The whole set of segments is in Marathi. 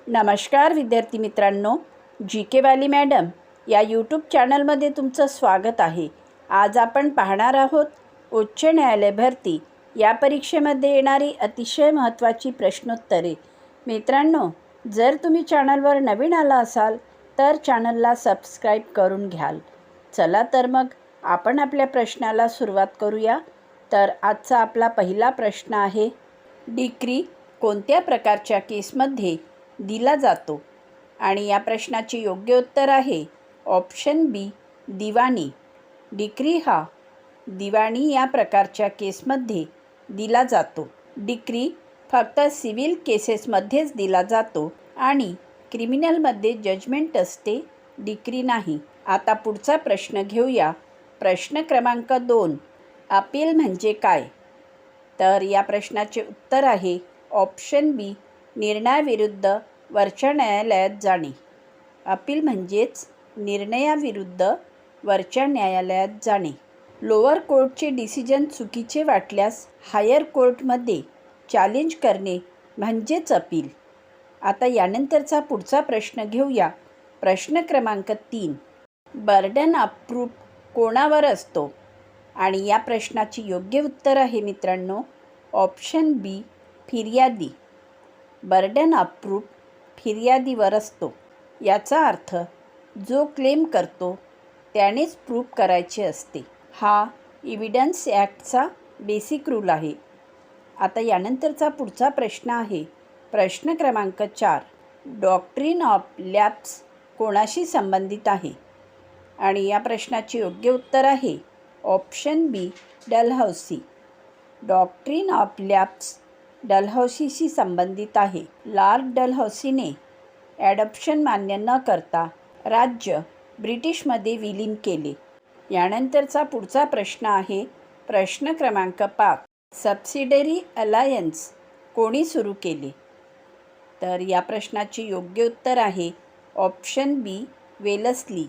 नमस्कार विद्यार्थी मित्रांनो, जी के वाली मॅडम या यूट्यूब चॅनलमध्ये तुमचं स्वागत आहे। आज आपण पाहणार आहोत उच्च न्यायालय भरती या परीक्षेमध्ये येणारी अतिशय महत्त्वाची प्रश्नोत्तरे। मित्रांनो, जर तुम्ही चॅनलवर नवीन आला असाल तर चॅनलला सबस्क्राईब करून घ्याल। चला तर मग आपण आपल्या प्रश्नाला सुरुवात करूया। तर आजचा आपला पहिला प्रश्न आहे, डिक्री कोणत्या प्रकारच्या केसमध्ये दिला जातो? आणि या प्रश्नाचे योग्य उत्तर आहे ऑप्शन बी, दिवाणी। डिक्री हा दिवाणी या प्रकारच्या केसमध्ये दिला जातो। डिक्री फक्त सिव्हिल केसेसमध्येच दिला जातो आणि क्रिमिनलमध्ये जजमेंट असते, डिक्री नाही। आता पुढचा प्रश्न घेऊया। प्रश्न क्रमांक 2, अपील म्हणजे काय? तर या प्रश्नाचे उत्तर आहे ऑप्शन बी, निर्णयाविरुद्ध वरच्या न्यायालयात जाणे। अपील म्हणजेच निर्णयाविरुद्ध वरच्या न्यायालयात जाणे। लोअर कोर्टचे डिसिजन चुकीचे वाटल्यास हायर कोर्टमध्ये चॅलेंज करणे म्हणजेच अपील। आता यानंतरचा पुढचा प्रश्न घेऊया। प्रश्न क्रमांक 3, बर्डन ऑफ प्रूफ कोणावर असतो? आणि या प्रश्नाचे योग्य उत्तर आहे मित्रांनो ऑप्शन बी, फिर्यादी। बर्डन ऑफ प्रूफ फिर्यादीवर असतो। याचा अर्थ जो क्लेम करतो त्यानेच प्रूफ करायचे असते। हा एव्हिडन्स ॲक्टचा बेसिक रूल आहे। आता यानंतरचा पुढचा प्रश्न आहे प्रश्न क्रमांक 4, डॉक्ट्रिन ऑफ लॅप्स कोणाशी संबंधित आहे? आणि या प्रश्नाचे योग्य उत्तर आहे option B, Dalhousie. Doctrine of lapse डलहौसीशी संबंधित आहे। लॉर्ड डलहौसीने ॲडॉप्शन मान्य न करता राज्य ब्रिटिशमध्ये विलीन केले। यानंतरचा पुढचा प्रश्न आहे प्रश्न क्रमांक 5, सबसिडरी अलायन्स कोणी सुरू केले? तर या प्रश्नाचे योग्य उत्तर आहे ऑप्शन बी, वेलस्ली।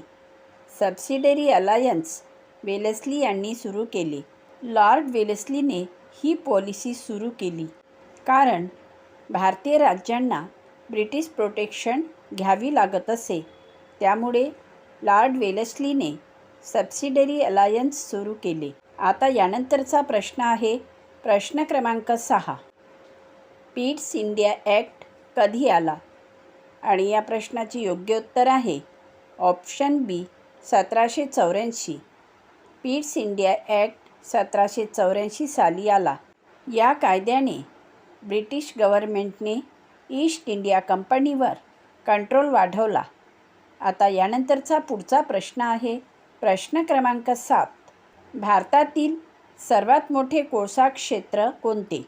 सबसिडरी अलायन्स वेलस्ली यांनी सुरू केले। लॉर्ड वेलस्लीने ही पॉलिसी सुरू केली कारण भारतीय राज्यांना ब्रिटिश प्रोटेक्शन घ्यावी लागत असे। त्यामुळे लॉर्ड वेलस्लीने सबसिडरी अलायन्स सुरू केले। आता यानंतरचा प्रश्न आहे प्रश्न क्रमांक 6, पिट्स इंडिया ॲक्ट कधी आला? आणि या प्रश्नाचे योग्य उत्तर आहे ऑप्शन बी, 1784। पिट्स इंडिया ॲक्ट 1784 साली आला। या कायद्याने ब्रिटिश गव्हर्नमेंटने ईस्ट इंडिया कंपनीवर कंट्रोल वाढवला। आता यानंतरचा पुढचा प्रश्न आहे प्रश्न क्रमांक 7, भारतातील सर्वात मोठे कोळसा क्षेत्र कोणते?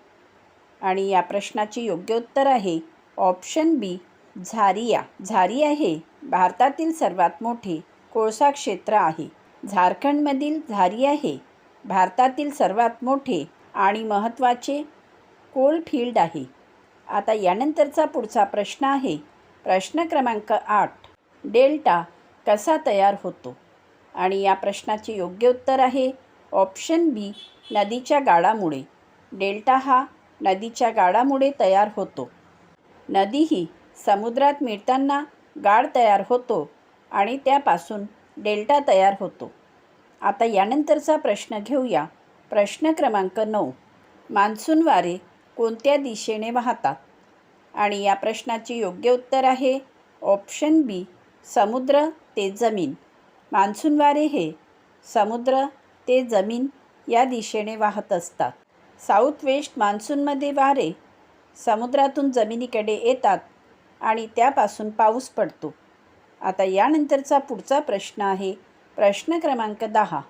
आणि या प्रश्नाचे योग्य उत्तर आहे ऑप्शन बी, झारिया। झारिया हे भारतातील सर्वात मोठे कोळसा क्षेत्र आहे। झारखंडमधील झारिया हे भारतातील सर्वात मोठे आणि महत्त्वाचे कोलफील्ड आहे। आता यानंतरचा पुढचा प्रश्न आहे प्रश्न क्रमांक 8, डेल्टा कसा तयार होतो? आणि या प्रश्नाचे योग्य उत्तर आहे ऑप्शन बी, नदीच्या गाळामुळे। डेल्टा हा नदीच्या गाळामुळे तयार होतो। नदी ही समुद्रात मिळताना गाळ तयार होतो आणि त्यापासून डेल्टा तयार होतो। आता यानंतरचा प्रश्न घेऊया। प्रश्न क्रमांक 9, मान्सून वारे कोणत्या दिशेने वाहतात? आणि या प्रश्नाचे योग्य उत्तर आहे ऑप्शन बी, समुद्र ते जमीन। मान्सून वारे हे समुद्र ते जमीन या दिशेने वाहत असतात। साऊथ वेस्ट मान्सूनमध्ये वारे समुद्रातून जमिनीकडे येतात आणि त्यापासून पाऊस पडतो। आता यानंतरचा पुढचा प्रश्न आहे प्रश्न क्रमांक 10,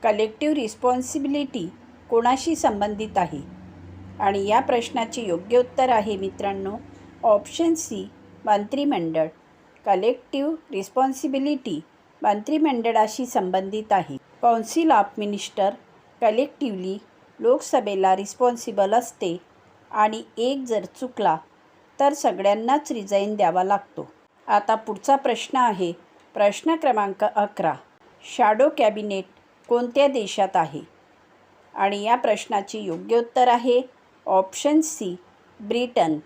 कलेक्टिव्ह रिस्पॉन्सिबिलिटी कोणाशी संबंधित आहे? आणि या प्रश्नाचे योग्य उत्तर आहे मित्रांनो ऑप्शन सी, मंत्रिमंडळ। कलेक्टिव्ह रिस्पॉन्सिबिलिटी मंत्रिमंडळाशी संबंधित आहे। कौन्सिल ऑफ मिनिस्टर कलेक्टिव्हली लोकसभेला रिस्पॉन्सिबल असते आणि एक जर चुकला तर सगळ्यांनाच रिझाईन द्यावा लागतो। आता पुढचा प्रश्न आहे प्रश्न क्रमांक 11, शॅडो कॅबिनेट कोणत्या देशात आहे? आणि या प्रश्नाचे योग्य उत्तर आहे option C, Britain.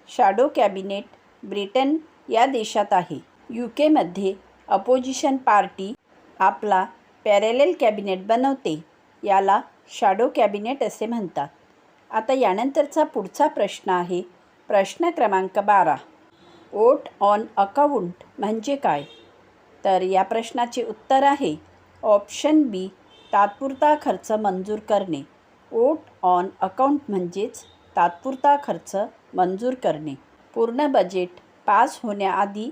Shadow cabinet Britain या देशात आहे. UK मध्ये अपोजिशन पार्टी आपला पॅरेलल कॅबिनेट बनवते. याला शॅडो कॅबिनेट असे म्हणतात. आता यानंतरचा पुढचा प्रश्न आहे प्रश्न क्रमांक 12. वोट ऑन अकाउंट म्हणजे काय? तर या प्रश्नाचे उत्तर आहे ऑप्शन बी, तात्पुरता खर्च मंजूर करणे. वोट ऑन अकाउंट म्हणजेच तात्पुरता खर्च मंजूर करणे. पूर्ण बजेट पास होण्याआधी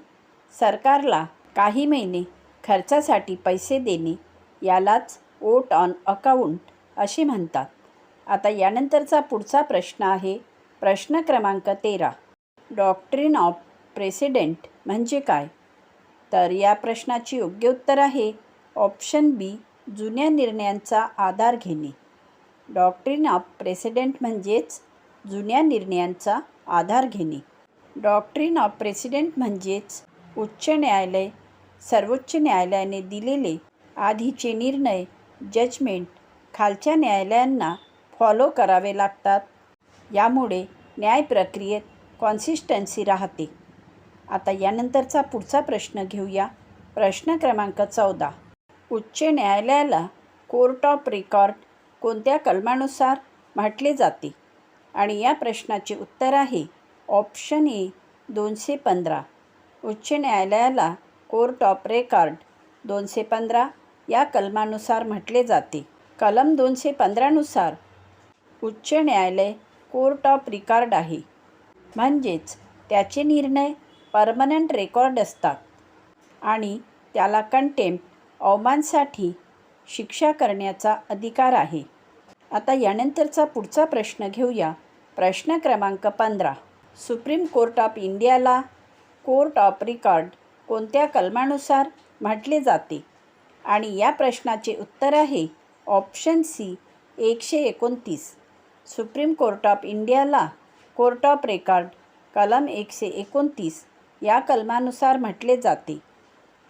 सरकारला काही महिने खर्चासाठी पैसे देणे यालाच वोट ऑन अकाउंट असे म्हणतात. आता यानंतरचा पुढचा प्रश्न आहे प्रश्न क्रमांक 13. डॉक्ट्रिन ऑफ प्रेसिडेंट म्हणजे काय? तर या प्रश्नाचे योग्य उत्तर आहे ऑप्शन बी, जुन्या निर्णयांचा आधार घेणे. डॉक्ट्रिन ऑफ प्रेसिडेंट म्हणजेच जुन्या निर्णयांचा आधार घेणे. डॉक्ट्रिन ऑफ प्रेसिडेंट म्हणजेच उच्च न्यायालय, सर्वोच्च न्यायालयाने दिलेले आधीचे निर्णय, जजमेंट खालच्या न्यायालयांना फॉलो करावे लागतात. यामुळे न्याय प्रक्रियेत कॉन्सिस्टन्सी राहते. आता यानंतरचा पुढचा प्रश्न घेऊया. प्रश्न क्रमांक 14. उच्च न्यायालयाला कोर्ट ऑफ रेकॉर्ड कोणत्या कलमानुसार म्हटले जाते? आणि या प्रश्नाचे उत्तर आहे ऑप्शन ए, 215. उच्च न्यायालयाला कोर्ट ऑफ रेकॉर्ड 215 या कलमानुसार म्हटले जाते. कलम 215नुसार उच्च न्यायालय कोर्ट ऑफ रेकॉर्ड आहे. म्हणजेच त्याचे निर्णय परमनंट रेकॉर्ड असतात आणि त्याला कंटेम्प्ट, अवमानासाठी शिक्षा करण्याचा अधिकार आहे. आता यानंतरचा पुढचा प्रश्न घेऊया. प्रश्न क्रमांक 15. सुप्रीम कोर्ट ऑफ इंडियाला कोर्ट ऑफ रेकॉर्ड कोणत्या कलमानुसार म्हटले जाते? आणि या प्रश्नाचे उत्तर आहे option C, 129. Supreme court of इंडियाला कोर्ट ऑफ रेकॉर्ड कलम 129 या कलमानुसार म्हटले जाते.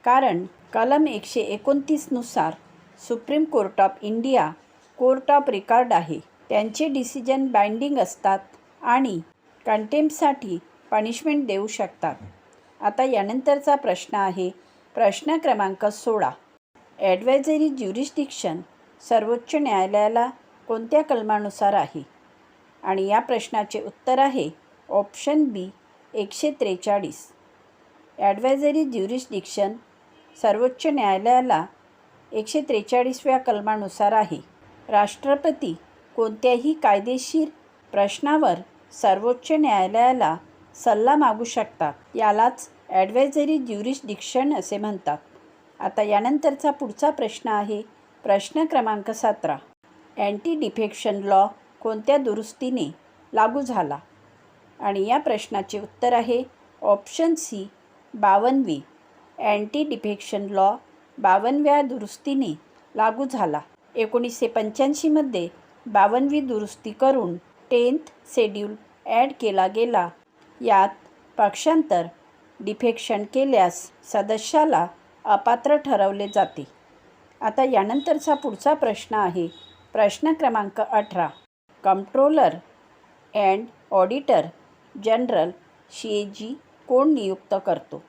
कारण कलम 129नुसार supreme court of India court of record आहे. त्यांचे डिसिजन बाइंडिंग असतात आणि कंटेम्प्टसाठी पनिशमेंट देऊ शकतात. आता यानंतरचा प्रश्न आहे प्रश्न क्रमांक 16. ॲडवायझरी ज्युरिस्डिक्शन सर्वोच्च न्यायालयाला कोणत्या कलमानुसार आहे? आणि या प्रश्नाचे उत्तर आहे ऑप्शन बी, 143. ॲडवायझरी ज्युरिस्डिक्शन सर्वोच्च न्यायालयाला 143व्या कलमानुसार आहे. राष्ट्रपती कोणत्याही कायदेशीर प्रश्नावर सर्वोच्च न्यायालयाला सल्ला मागू शकतात. यालाच ॲडवायझरी ज्युरिस्डिक्शन असे म्हणतात. आता यानंतरचा पुढचा प्रश्न आहे प्रश्न क्रमांक 17. अँटी डिफेक्शन लॉ कोणत्या दुरुस्तीने लागू झाला? आणि या प्रश्नाचे उत्तर आहे ऑप्शन सी, 52वी. अँटी डिफेक्शन लॉ 52व्या दुरुस्तीने लागू झाला. 1985मध्ये 52वी दुरुस्ती करून 10th शेड्यूल ॲड केला गेला. यात पक्षांतर डिफेक्शन केल्यास सदस्याला अपात्र ठरवले जाते. आता यानंतरचा पुढचा प्रश्न आहे प्रश्न क्रमांक 18. Controller and auditor general CAG कोण नियुक्त करतो?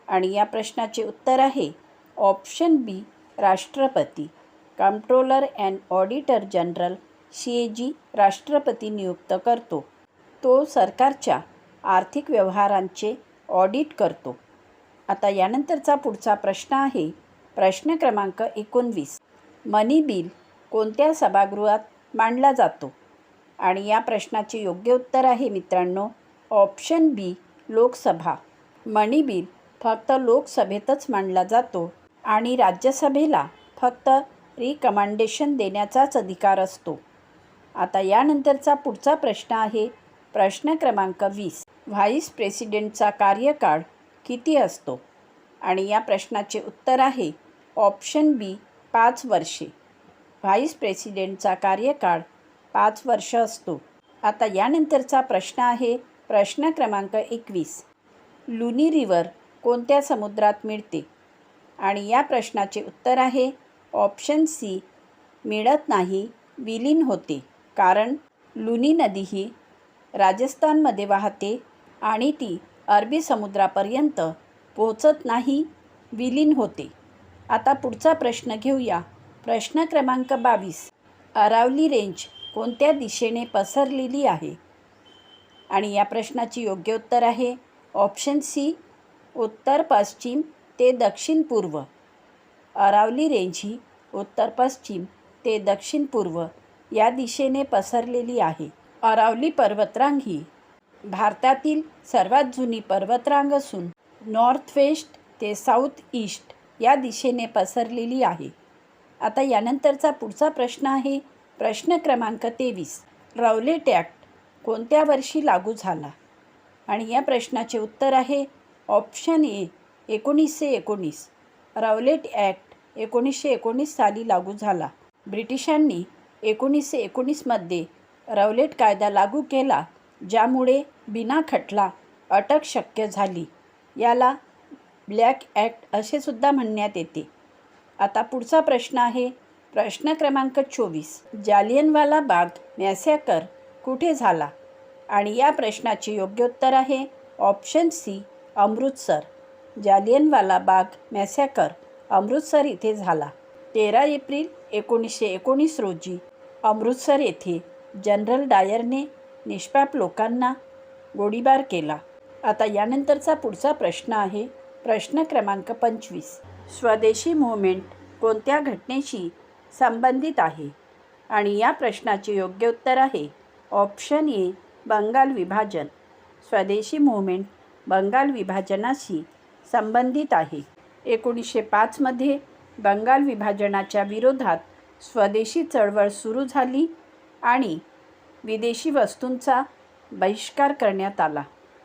आणि या प्रश्नाचे उत्तर आहे ऑप्शन बी, राष्ट्रपती. Controller and auditor general CAG राष्ट्रपती नियुक्त करतो. तो सरकारच्या आर्थिक व्यवहारांचे ऑडिट करतो. आता यानंतरचा पुढचा प्रश्न आहे प्रश्न क्रमांक 19. मनी बिल कोणत्या सभागृहात मांडला जातो? आणि या प्रश्नाचे योग्य उत्तर आहे मित्रांनो ऑप्शन बी, लोकसभा. मनी बिल फक्त लोकसभेतच मांडला जातो आणि राज्यसभेला फक्त रिकमेंडेशन देण्याचाच अधिकार असतो. आता यानंतरचा पुढचा प्रश्न आहे प्रश्न क्रमांक 20. व्हाईस प्रेसिडेंटचा कार्यकाळ किती असतो? आणि या प्रश्नाचे उत्तर आहे ऑप्शन बी, 5 वर्षे. व्हाईस प्रेसिडेंटचा कार्यकाळ 5 वर्ष असतो. आता यानंतरचा प्रश्न आहे प्रश्न क्रमांक 21. लुनी रिव्हर कोणत्या समुद्रात मिळते? आणि या प्रश्नाचे उत्तर आहे ऑप्शन सी, मिळत नाही, विलीन होते. कारण लुनी नदी ही राजस्थानमध्ये वाहते आणि ती अरबी समुद्रापर्यंत पोहोचत नाही, विलीन होते. आता पुढचा प्रश्न घेऊया. प्रश्न क्रमांक 22. अरावली रेंज कोणत्या दिशेने पसरलेली आहे? आणि या प्रश्नाची योग्य उत्तर आहे ऑप्शन सी, उत्तर पश्चिम ते दक्षिण पूर्व. अरावली रेंज ही उत्तर पश्चिम ते दक्षिण पूर्व या दिशेने पसरलेली आहे. अरावली पर्वतरांग ही भारतातील सर्वात जुनी पर्वतरांग असून नॉर्थ वेस्ट ते साऊथ ईस्ट या दिशेने पसरलेली आहे. आता यानंतरचा पुढचा प्रश्न आहे प्रश्न क्रमांक 23. राऊलेट ॲक्ट कोणत्या वर्षी लागू झाला? आणि या प्रश्नाचे उत्तर आहे ऑप्शन ए, 1919. राऊलेट ॲक्ट 1919 साली लागू झाला. ब्रिटिशांनी 1919मध्ये राऊलेट कायदा लागू केला, ज्यामुळे बिना खटला अटक शक्य झाली. याला ब्लॅक ॲक्ट असे सुद्धा म्हणण्यात येते. आता पुढचा प्रश्न आहे प्रश्न क्रमांक 24. जालियनवाला बाग मॅसॅकर कुठे झाला? आणि या प्रश्नाचे योग्य उत्तर आहे ऑप्शन सी, अमृतसर. जालियनवाला बाग मॅसॅकर अमृतसर येथे झाला. 13 एप्रिल 1919 रोजी अमृतसर येथे जनरल डायरने निष्पाप लोकांना गोळीबार केला. आता यानंतरचा पुढचा प्रश्न आहे प्रश्न क्रमांक 25. स्वदेशी मूव्हमेंट कोणत्या घटनेशी संबंधित आहे? आणि या प्रश्नाचे योग्य उत्तर आहे ऑप्शन ए, बंगाल विभाजन. स्वदेशी मूव्हमेंट बंगाल विभाजनाशी संबंधित आहे. 1905मध्ये बंगाल विभाजनाच्या विरोधात स्वदेशी चळवळ सुरू झाली आणि विदेशी वस्तूंचा बहिष्कार करण्यात आला.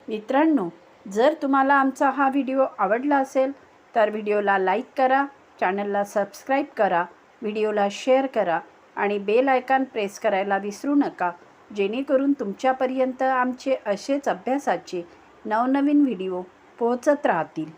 मित्रांनो, जर तुम्हाला आमचा हा व्हिडिओ आवडला असेल तर व्हिडिओला लाईक करा, चॅनलला सबस्क्राईब करा, व्हिडिओला शेअर करा आणि बेल आयकॉन प्रेस करायला विसरू नका, जेणेकरून तुमच्यापर्यंत आमचे असेच अभ्यासाचे नवनवीन व्हिडिओ पोहोचत राहतील.